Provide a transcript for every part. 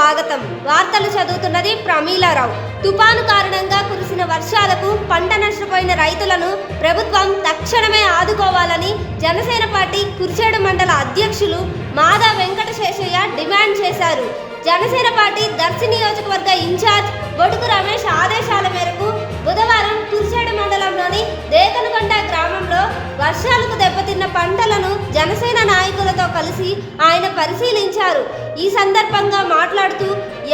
స్వాగతం. వార్తలు చదువుతున్నది ప్రమీలారావు. తుఫాను కారణంగా కురిసిన వర్షాలకు పంట నష్టపోయిన రైతులను ప్రభుత్వం తక్షణమే ఆదుకోవాలని జనసేన పార్టీ కుర్చేడు మండల అధ్యక్షులు మాదా వెంకట శేషయ్య డిమాండ్ చేశారు. జనసేన పార్టీ దర్శి నియోజకవర్గ ఇన్ఛార్జ్ బొడుగు రమేష్ ఆదేశాల మేరకు బుధవారం కుర్చేడు మండలంలోని దేకనకొండ గ్రామంలో వర్షాలకు దెబ్బతిన్న పంటలను జనసేన నాయకులతో కలిసి ఆయన పరిశీలించారు. ఈ సందర్భంగా మాట్లాడుతూ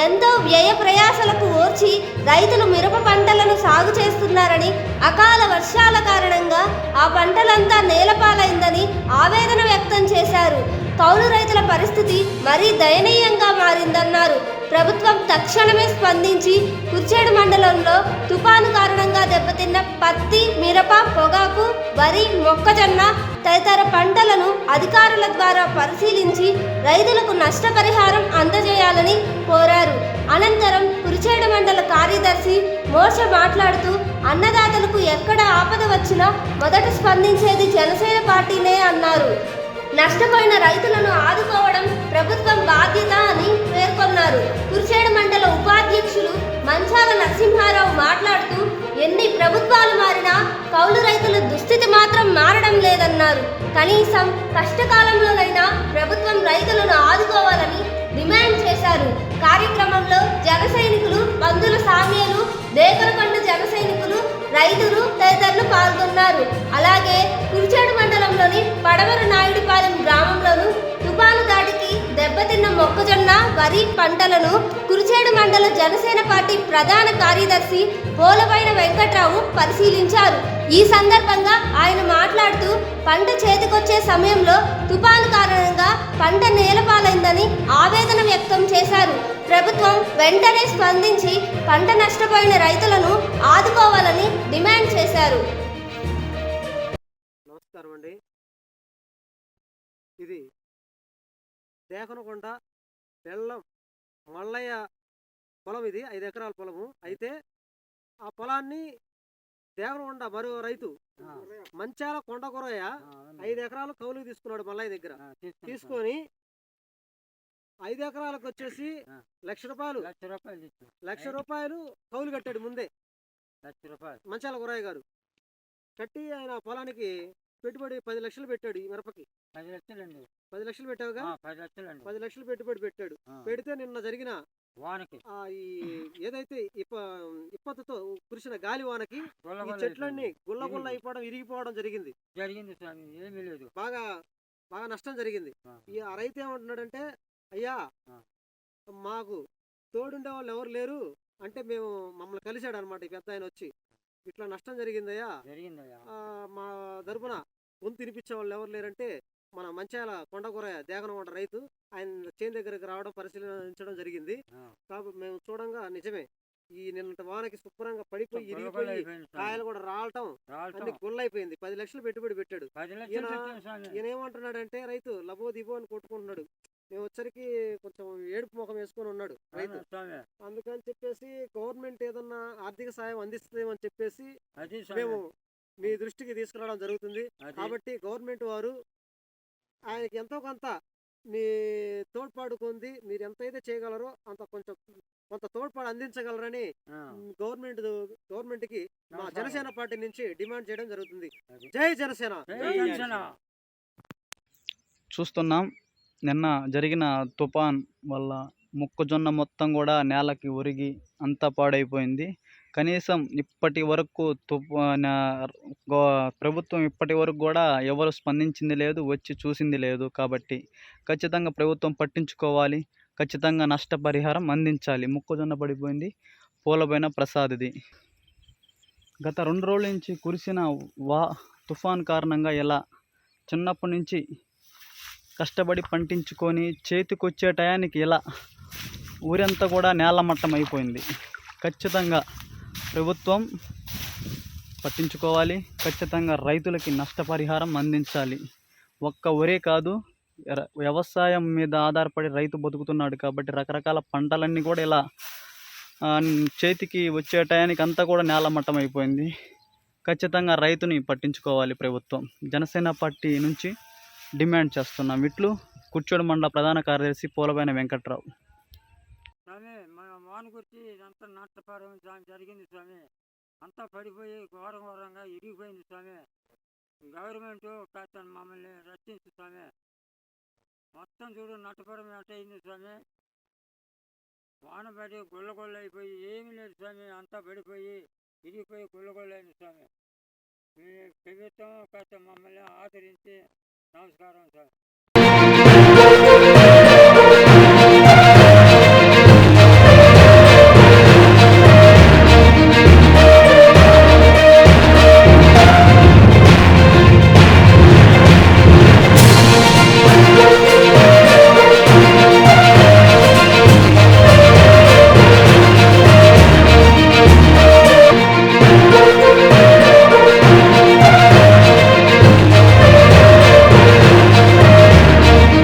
ఎంతో వ్యయ ప్రయాసలకు ఓర్చి రైతులు మిరప పంటలను సాగు చేస్తున్నారని, అకాల వర్షాల కారణంగా ఆ పంటలంతా నేలపాలైందని ఆవేదన వ్యక్తం చేశారు. కౌలు రైతుల పరిస్థితి మరీ దయనీయంగా మారిందన్నారు. ప్రభుత్వం తక్షణమే స్పందించి కుర్చేడు మండలంలో తుఫాను కారణంగా దెబ్బతిన్న పత్తి, మిరప, పొగాకు, వరి, మొక్కజొన్న తదితర పంటలను అధికారుల ద్వారా పరిశీలించి రైతులకు నష్టపరిహారం అందజేయాలని కోరారు. అనంతరం కుర్చేడు మండల కార్యదర్శి మోర్చ మాట్లాడుతూ అన్నదాతలకు ఎక్కడ ఆపద వచ్చినా మొదట స్పందించేది జనసేన పార్టీనే అన్నారు. నష్టపోయిన రైతులను ఆదుకోవడం ప్రభుత్వం బాధ్యత అని పేర్కొన్నారు. కుర్చేడు మండల ఉపాధ్యక్షులు మంచాల నరసింహారావు మాట్లాడుతూ ఎన్ని ప్రభుత్వాలు మారినా కౌలు రైతుల దుస్థితి మాత్రం మారడం లేదన్నారు. కనీసం కష్టకాలంలోనైనా ప్రభుత్వం రైతులను ఆదుకోవాలని డిమాండ్ చేశారు. కార్యక్రమంలో జన సైనికులు, బంధుల సామ్యాలు, దేకనకొండ జన సైనికులు, రైతులు తదితరులు పాల్గొన్నారు. అలాగే కుర్చేడు మండలంలోని పడమర నాయుడిపాలెం గ్రామంలోను తుఫాను దాటికి దెబ్బతిన్న మొక్కజొన్న, వరి పంటలను కుర్చేడు మండల జనసేన పార్టీ ప్రధాన కార్యదర్శి పోలపైన వెంకట్రావు పరిశీలించారు. ఈ సందర్భంగా ఆయన మాట్లాడుతూ పంట చేతికొచ్చే సమయంలో తుఫాను కారణంగా పంట నేలపాలైందని ఆవేదన వ్యక్తం చేశారు. ప్రభుత్వం వెంటనే స్పందించి పంట నష్టపోయిన రైతులను ఆదుకోవాలని డిమాండ్ చేశారు. నమస్కారం అండి. ఇది దేకనకొండ బెల్లం మల్లయ్య పొలం. ఇది 5 ఎకరాల పొలము. అయితే ఆ పొలాన్ని దేవనకొండ మరో రైతు మంచాల కొండ కొరయ్య 5 ఎకరాలు కౌలుకు తీసుకున్నాడు మల్లయ్య దగ్గర. తీసుకొని 5 ఎకరాలకు వచ్చేసి లక్ష రూపాయలు కౌలు కట్టాడు. ముందే మంచాల కొరయ్య గారు కట్టి ఆయన పొలానికి పెట్టుబడి 10 లక్షలు పెట్టాడు. ఈ మిరపకి 10 లక్షలు పెట్టావుగా? 10 లక్షలు పెట్టుబడి పెట్టాడు. పెడితే నిన్న జరిగిన వానకి ఈ ఏదైతే ఇప్పటితో కురిసిన గాలి వానకి ఈ చెట్లన్నీ గుల్ల అయిపోవడం, ఇరిగిపోవడం జరిగింది. ఏమీ లేదు, బాగా నష్టం జరిగింది. ఆ రైతు ఏమంటున్నాడంటే, అయ్యా మాకు తోడుండే వాళ్ళు ఎవరు లేరు అంటే మమ్మల్ని కలిశాడు అనమాట. ఈ పెద్ద ఆయన వచ్చి ఇట్లా నష్టం జరిగిందయ్యా, మా తరపున గొంతు తినిపించే వాళ్ళు ఎవరు లేరంటే మన మంచాల కొండకొరయ్య దేకనకొండ రైతు ఆయన చేను దగ్గరకు రావడం, పరిశీలించడం జరిగింది. కాబట్టి మేము చూడంగా నిజమే ఈ నిన్నటి వానకి శుభ్రంగా పడిపోయి ఇరిగిపోయి కాయలు కూడా రావటం అన్ని గుల్లైపోయింది. 10 లక్షలు పెట్టుబడి పెట్టాడు. ఈయన ఏమంటున్నాడంటే రైతు లబో దిబో అని కొట్టుకుంటున్నాడు. మేము వచ్చరికి కొంచెం ఏడుపు ముఖం వేసుకొని ఉన్నాడు రైతు. అందుకని చెప్పేసి గవర్నమెంట్ ఏదన్నా ఆర్థిక సాయం అందిస్తుందేమని చెప్పేసి మేము మీ దృష్టికి తీసుకురావడం జరుగుతుంది. కాబట్టి గవర్నమెంట్ వారు ఆయనకి ఎంతో కొంత మీ తోడ్పాటు పొంది మీరు ఎంతైతే చేయగలరో అంత కొంత తోడ్పాటు అందించగలరని గవర్నమెంట్ కి మా జనసేన పార్టీ నుంచి డిమాండ్ చేయడం జరుగుతుంది. జై జనసేన. చూస్తున్నాం, నిన్న జరిగిన తుఫాన్ వల్ల మొక్కజొన్న మొత్తం కూడా నేలకి ఒరిగి అంతా పాడైపోయింది. కనీసం ఇప్పటి వరకు ప్రభుత్వం ఇప్పటి వరకు కూడా ఎవరు స్పందించింది లేదు, వచ్చి చూసింది లేదు. కాబట్టి ఖచ్చితంగా ప్రభుత్వం పట్టించుకోవాలి, ఖచ్చితంగా నష్టపరిహారం అందించాలి. మొక్కజొన్న పడిపోయింది, పూలపైన ప్రసాద్ది. గత 2 రోజుల నుంచి కురిసిన తుఫాన్ కారణంగా ఇలా చిన్నప్పటి నుంచి కష్టపడి పండించుకొని చేతికొచ్చే టయానికి ఇలా ఊరంతా కూడా నేలమట్టం అయిపోయింది. ఖచ్చితంగా ప్రభుత్వం పట్టించుకోవాలి, ఖచ్చితంగా రైతులకి నష్టపరిహారం అందించాలి. ఒక్క వరే కాదు, వ్యవసాయం మీద ఆధారపడి రైతు బతుకుతున్నాడు. కాబట్టి రకరకాల పంటలన్నీ కూడా ఇలా చేతికి వచ్చే టయానికి అంతా కూడా నేలమట్టం అయిపోయింది. ఖచ్చితంగా రైతుని పట్టించుకోవాలి ప్రభుత్వం. జనసేన పార్టీ నుంచి డిమాండ్ చేస్తున్నాం. ఇట్లు కుర్చేడు మండల ప్రధాన కార్యదర్శి పోలపైన వెంకట్రావు. వాన కొట్టి ఇదంతా నష్టపరం జరిగింది స్వామి. అంతా పడిపోయి ఘోరంగా ఇరిగిపోయింది స్వామి. గవర్నమెంట్ కాస్త మమ్మల్ని రక్షించు స్వామి. మొత్తం చూడు నష్టపరం అయింది స్వామి. వాన పడి గుళ్ళ అయిపోయి ఏమీ లేదు స్వామి. అంతా పడిపోయి ఇరిగిపోయి గుళ్ళైంది స్వామి. మీ ప్రభుత్వం కాస్త మమ్మల్ని ఆదరించి నమస్కారం స్వామి.